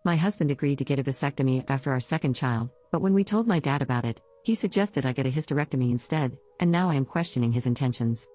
My husband agreed to get a vasectomy after our second child, but when we told my dad about it, he suggested I get a hysterectomy instead, and now I am questioning his intentions.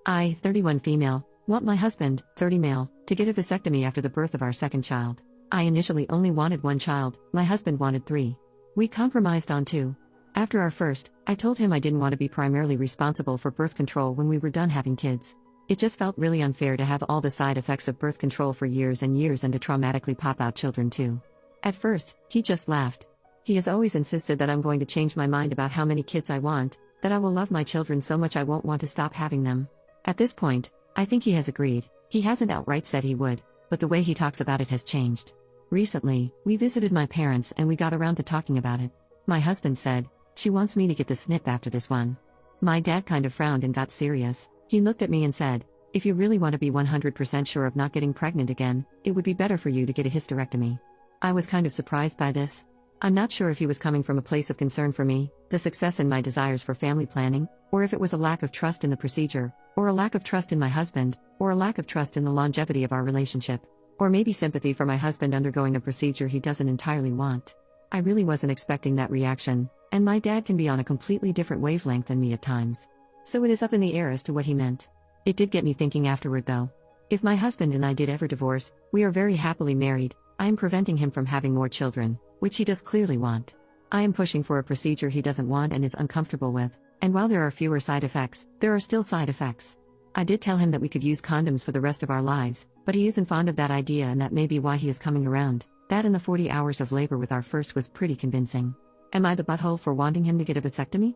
I, 31 female, want my husband, 30 male, to get a vasectomy after the birth of our second child. I initially only wanted one child, my husband wanted 3. We compromised on 2. After our first, I told him I didn't want to be primarily responsible for birth control when we were done having kids. It just felt really unfair to have all the side effects of birth control for years and years and to traumatically pop out children too. At first, he just laughed. He has always insisted that I'm going to change my mind about how many kids I want, that I will love my children so much I won't want to stop having them. At this point, I think he has agreed. He hasn't outright said he would, but the way he talks about it has changed. Recently, we visited my parents and we got around to talking about it. My husband said, "She wants me to get the snip after this one." My dad kind of frowned and got serious. He looked at me and said, "If you really want to be 100% sure of not getting pregnant again, it would be better for you to get a hysterectomy." I was kind of surprised by this. I'm not sure if he was coming from a place of concern for me, the success in my desires for family planning, or if it was a lack of trust in the procedure, or a lack of trust in my husband, or a lack of trust in the longevity of our relationship, or maybe sympathy for my husband undergoing a procedure he doesn't entirely want. I really wasn't expecting that reaction, and my dad can be on a completely different wavelength than me at times. So it is up in the air as to what he meant. It did get me thinking afterward though. If my husband and I did ever divorce, we are very happily married, I am preventing him from having more children, which he does clearly want. I am pushing for a procedure he doesn't want and is uncomfortable with, and while there are fewer side effects, there are still side effects. I did tell him that we could use condoms for the rest of our lives, but he isn't fond of that idea and that may be why he is coming around. That and the 40 hours of labor with our first was pretty convincing. Am I the butthole for wanting him to get a vasectomy?